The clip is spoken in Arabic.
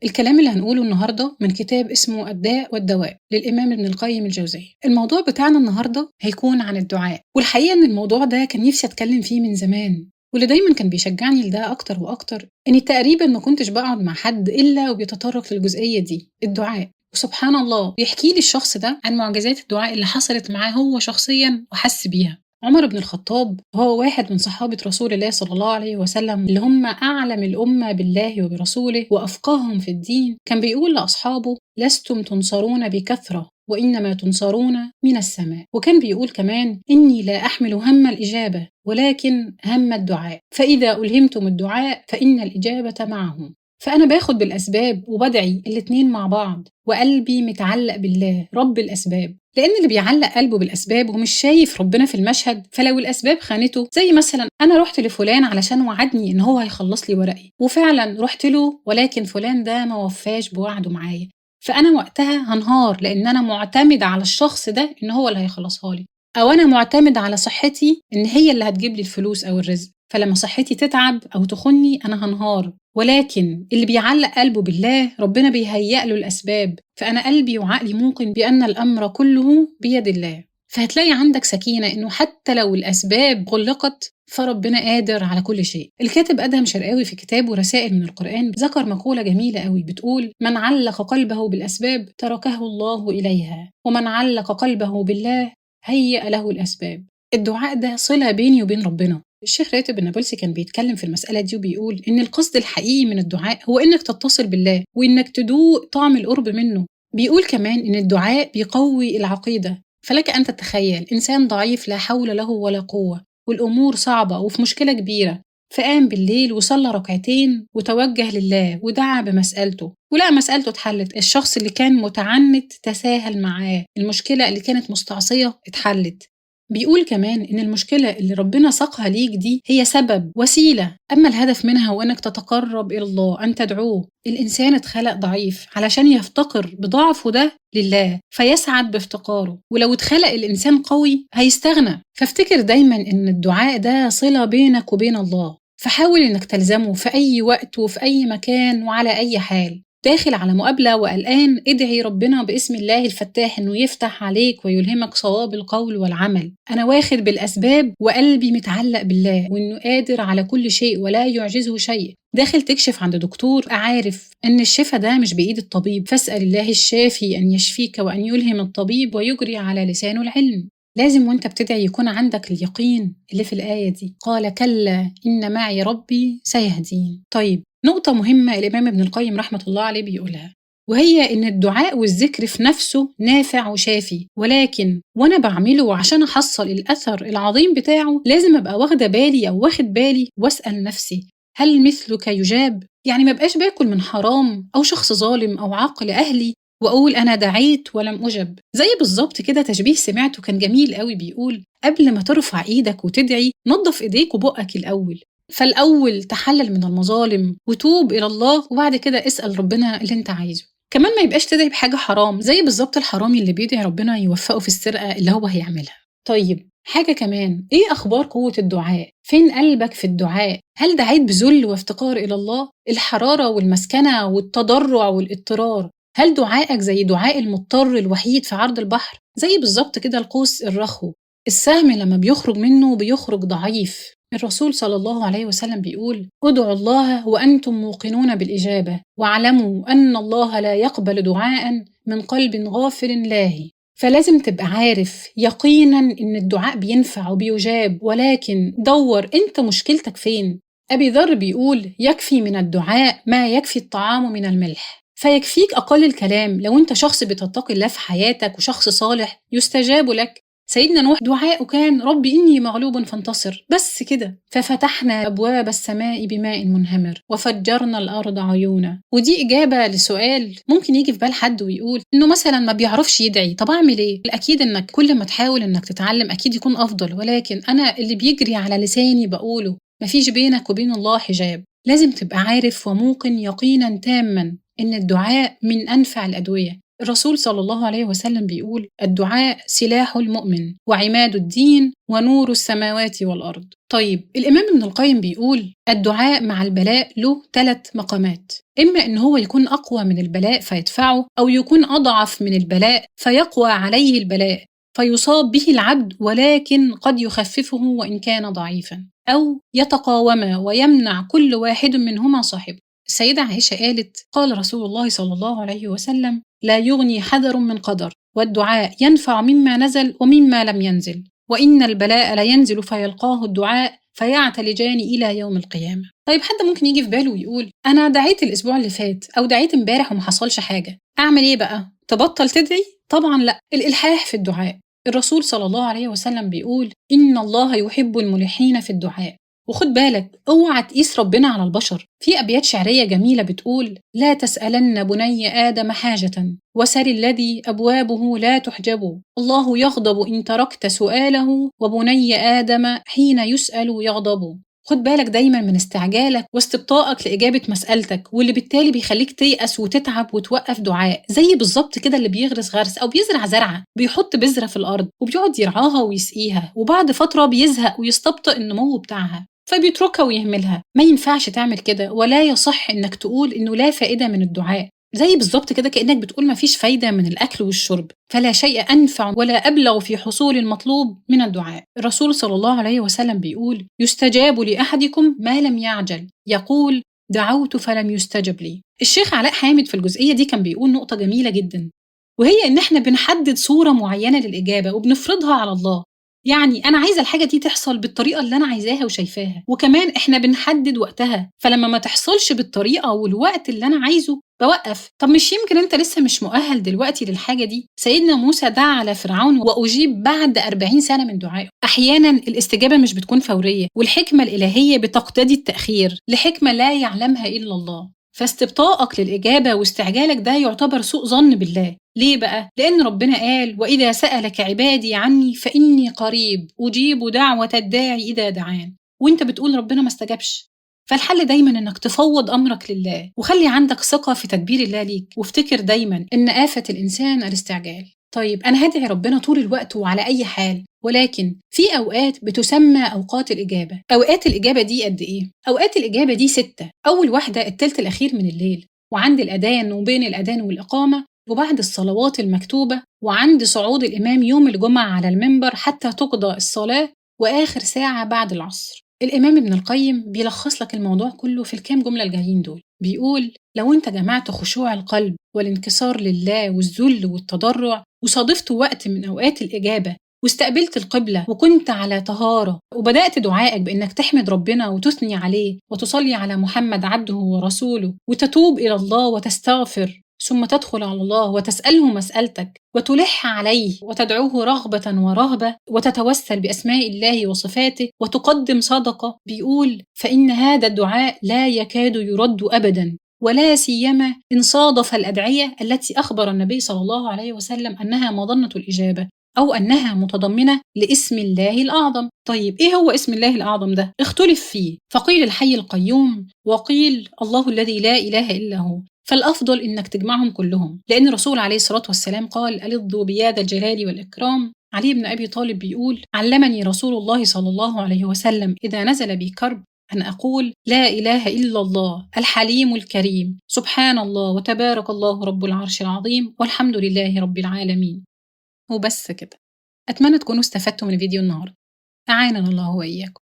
الكلام اللي هنقوله النهاردة من كتاب اسمه الداء والدواء للإمام ابن القيم الجوزية. الموضوع بتاعنا النهاردة هيكون عن الدعاء، والحقيقة إن الموضوع ده كان نفسي أتكلم فيه من زمان، واللي دايما كان بيشجعني لده أكتر وأكتر إني تقريبا ما كنتش بقعد مع حد إلا وبيتطرق للجزئية دي، الدعاء. وسبحان الله بيحكي لي الشخص ده عن معجزات الدعاء اللي حصلت معاه هو شخصيا وحس بيها. عمر بن الخطاب هو واحد من صحابة رسول الله صلى الله عليه وسلم اللي هم أعلم الأمة بالله وبرسوله وأفقههم في الدين. كان بيقول لأصحابه: لستم تنصرون بكثرة وإنما تنصرون من السماء. وكان بيقول كمان: إني لا أحمل هم الإجابة ولكن هم الدعاء، فإذا ألهمتم الدعاء فإن الإجابة معهم. فأنا باخد بالأسباب وبدعي الاتنين مع بعض، وقلبي متعلق بالله رب الأسباب، لأن اللي بيعلق قلبه بالأسباب ومش شايف ربنا في المشهد، فلو الأسباب خانته، زي مثلا أنا رحت لفلان علشان وعدني إن هو هيخلص لي ورقي، وفعلا رحت له ولكن فلان ده ما وفاش بوعده معايا، فأنا وقتها هنهار لأن أنا معتمد على الشخص ده إن هو اللي هيخلصها لي، أو أنا معتمد على صحتي إن هي اللي هتجيب لي الفلوس أو الرزق، فلما صحتي تتعب أو تخني أنا هنهار. ولكن اللي بيعلق قلبه بالله ربنا بيهيأ له الأسباب، فأنا قلبي وعقلي موقن بأن الأمر كله بيد الله، فهتلاقي عندك سكينة إنه حتى لو الأسباب غلقت فربنا قادر على كل شيء. الكاتب أدهم شرقاوي في كتابه رسائل من القرآن ذكر مقولة جميلة قوي بتقول: من علق قلبه بالأسباب تركه الله إليها، ومن علق قلبه بالله هيأ له الأسباب. الدعاء ده صلة بيني وبين ربنا. الشيخ راتب النابلسي كان بيتكلم في المسألة دي وبيقول إن القصد الحقيقي من الدعاء هو إنك تتصل بالله وإنك تدوق طعم القرب منه. بيقول كمان إن الدعاء بيقوي العقيدة، فلك أن تتخيل إنسان ضعيف لا حول له ولا قوة والأمور صعبة وفي مشكلة كبيرة، فقام بالليل وصلى ركعتين وتوجه لله ودعا بمسألته، ولقى مسألته اتحلت. الشخص اللي كان متعنت تساهل معاه، المشكلة اللي كانت مستعصية اتحلت. بيقول كمان إن المشكلة اللي ربنا ساقها ليك دي هي سبب وسيلة، أما الهدف منها هو إنك تتقرب إلى الله، أن تدعوه. الإنسان اتخلق ضعيف علشان يفتقر بضعفه ده لله فيسعد بافتقاره، ولو اتخلق الإنسان قوي هيستغنى. فافتكر دايما إن الدعاء ده صلة بينك وبين الله، فحاول إنك تلزمه في أي وقت وفي أي مكان وعلى أي حال. داخل على مقابلة وقلقان، ادعي ربنا باسم الله الفتاح إنه يفتح عليك ويلهمك صواب القول والعمل. أنا واخد بالأسباب وقلبي متعلق بالله وإنه قادر على كل شيء ولا يعجزه شيء. داخل تكشف عند دكتور، عارف إن الشفاء ده مش بإيد الطبيب، فاسأل الله الشافي أن يشفيك وأن يلهم الطبيب ويجري على لسانه العلم. لازم وانت بتدعي يكون عندك اليقين اللي في الآية دي: قال كلا إن معي ربي سيهدين. طيب، نقطة مهمة الإمام ابن القيم رحمة الله عليه بيقولها، وهي إن الدعاء والذكر في نفسه نافع وشافي، ولكن وأنا بعمله عشان أحصل الأثر العظيم بتاعه لازم أبقى واخدة بالي أو واخد بالي وأسأل نفسي: هل مثلك يجاب؟ يعني ما بقاش باكل من حرام أو شخص ظالم أو عاقل أهلي وأقول أنا دعيت ولم أجب. زي بالظبط كده تشبيه سمعته كان جميل قوي، بيقول: قبل ما ترفع إيدك وتدعي نظف إيديك وبقك الأول، فالأول تحلل من المظالم وتوب إلى الله، وبعد كده اسأل ربنا اللي انت عايزه. كمان ما يبقاش تدعي بحاجة حرام، زي بالظبط الحرامي اللي بيدعي ربنا يوفقه في السرقة اللي هو هيعملها. طيب، حاجة كمان، ايه أخبار قوة الدعاء؟ فين قلبك في الدعاء؟ هل دعيت بذل وافتقار إلى الله؟ الحرارة والمسكنة والتضرع والاضطرار؟ هل دعائك زي دعاء المضطر الوحيد في عرض البحر؟ زي بالظبط كده القوس الرخو، السهم لما بيخرج منه بيخرج ضعيف. الرسول صلى الله عليه وسلم بيقول: ادعوا الله وأنتم موقنون بالإجابة، واعلموا أن الله لا يقبل دعاء من قلب غافل لاهي. فلازم تبقى عارف يقينا إن الدعاء بينفع وبيجاب، ولكن دور أنت مشكلتك فين. أبي ذر بيقول: يكفي من الدعاء ما يكفي الطعام من الملح. فيكفيك أقل الكلام لو أنت شخص بتتقي الله في حياتك وشخص صالح يستجاب لك. سيدنا نوح دعاءه كان: رب إني مغلوب فانتصر، بس كده. ففتحنا أبواب السماء بماء منهمر وفجرنا الأرض عيونا. ودي إجابة لسؤال ممكن يجي في بال حد ويقول إنه مثلا ما بيعرفش يدعي، طب أعمل إيه؟ الأكيد إنك كل ما تحاول إنك تتعلم أكيد يكون أفضل، ولكن أنا اللي بيجري على لساني بقوله: مفيش بينك وبين الله حجاب. لازم تبقى عارف وموقن يقينا تاما إن الدعاء من أنفع الأدوية، الرسول صلى الله عليه وسلم بيقول: الدعاء سلاح المؤمن وعماد الدين ونور السماوات والأرض. طيب الإمام ابن القيم بيقول: الدعاء مع البلاء له 3 مقامات، إما إن هو يكون أقوى من البلاء فيدفعه، أو يكون أضعف من البلاء فيقوى عليه البلاء فيصاب به العبد ولكن قد يخففه وإن كان ضعيفا، أو يتقاوما ويمنع كل واحد منهما صاحبه. السيدة عائشة قالت: قال رسول الله صلى الله عليه وسلم: لا يغني حذر من قدر، والدعاء ينفع مما نزل ومما لم ينزل، وإن البلاء لينزل فيلقاه الدعاء فيعتلجان إلى يوم القيامة. طيب حد ممكن يجي في باله ويقول: أنا دعيت الأسبوع اللي فات أو دعيت امبارح وما حصلش حاجة، أعمل إيه بقى؟ تبطل تدعي؟ طبعا لا، الإلحاح في الدعاء. الرسول صلى الله عليه وسلم بيقول: إن الله يحب الملحين في الدعاء. وخد بالك، اوعى تقيس ربنا على البشر. في أبيات شعرية جميلة بتقول: لا تسألن بني آدم حاجة وسل الذي أبوابه لا تحجب، الله يغضب إن تركت سؤاله وبني آدم حين يسأل يغضب. خد بالك دايما من استعجالك واستبطائك لإجابة مسألتك، واللي بالتالي بيخليك تيأس وتتعب وتوقف دعاء. زي بالظبط كده اللي بيغرس غرس أو بيزرع زرعة، بيحط بذرة في الأرض وبيقعد يرعاها ويسقيها، وبعد فترة بيزهق ويستبطئ النمو بتاعها فبيتركها ويهملها. ما ينفعش تعمل كده، ولا يصح إنك تقول إنه لا فائدة من الدعاء. زي بالظبط كده كأنك بتقول ما فيش فايدة من الأكل والشرب، فلا شيء أنفع ولا أبلغ في حصول المطلوب من الدعاء. الرسول صلى الله عليه وسلم بيقول: يستجاب لأحدكم ما لم يعجل، يقول: دعوت فلم يستجب لي. الشيخ علاء حامد في الجزئية دي كان بيقول نقطة جميلة جدا، وهي إن إحنا بنحدد صورة معينة للإجابة وبنفرضها على الله. يعني أنا عايزة الحاجة دي تحصل بالطريقة اللي أنا عايزاها وشايفاها، وكمان إحنا بنحدد وقتها، فلما ما تحصلش بالطريقة والوقت اللي أنا عايزه بوقف. طب مش يمكن أنت لسه مش مؤهل دلوقتي للحاجة دي؟ سيدنا موسى دعا على فرعون وأجيب بعد 40 سنة من دعائه. أحيانا الاستجابة مش بتكون فورية، والحكمة الإلهية بتقتضي التأخير لحكمة لا يعلمها إلا الله. فاستبطائك للإجابة واستعجالك ده يعتبر سوء ظن بالله. ليه بقى؟ لأن ربنا قال: وإذا سألك عبادي عني فإني قريب أجيب دعوة الداعي إذا دعان. وإنت بتقول ربنا ما استجابش. فالحل دايما إنك تفوض أمرك لله، وخلي عندك ثقة في تدبير الله ليك، وافتكر دايما إن آفة الإنسان الاستعجال. طيب أنا هدعي ربنا طول الوقت وعلى أي حال، ولكن في أوقات بتسمى أوقات الإجابة. أوقات الإجابة دي قد إيه؟ أوقات الإجابة دي 6. أول واحدة التلت الأخير من الليل، وعند الأذان وبين الأذان والإقامة، وبعد الصلوات المكتوبة، وعند صعود الإمام يوم الجمعة على المنبر حتى تقضى الصلاة، وآخر ساعة بعد العصر. الإمام ابن القيم بيلخص لك الموضوع كله في الكام جملة الجايين دول. بيقول: لو أنت جمعت خشوع القلب والانكسار لله والذل والتضرع، وصادفت وقت من أوقات الإجابة، واستقبلت القبلة، وكنت على طهارة، وبدأت دعائك بأنك تحمد ربنا وتثني عليه وتصلي على محمد عبده ورسوله، وتتوب إلى الله وتستغفر، ثم تدخل على الله وتسأله مسألتك وتلح عليه وتدعوه رغبة ورهبة، وتتوسل بأسماء الله وصفاته، وتقدم صدقة. بيقول: فإن هذا الدعاء لا يكاد يرد أبدا، ولا سيما إن صادف الأدعية التي أخبر النبي صلى الله عليه وسلم أنها مظنة الإجابة، أو أنها متضمنة لاسم الله الأعظم. طيب إيه هو اسم الله الأعظم ده؟ اختلف فيه، فقيل الحي القيوم، وقيل الله الذي لا إله إلا هو. فالأفضل إنك تجمعهم كلهم، لأن الرسول عليه الصلاة والسلام قال: ألظوا بياد الجلال والإكرام. علي بن أبي طالب بيقول: علمني رسول الله صلى الله عليه وسلم إذا نزل بي كرب أن أقول: لا إله إلا الله الحليم الكريم، سبحان الله وتبارك الله رب العرش العظيم، والحمد لله رب العالمين. وبس كده. أتمنى تكونوا استفدتوا من فيديو النهاردة. أعاننا الله وإياكم.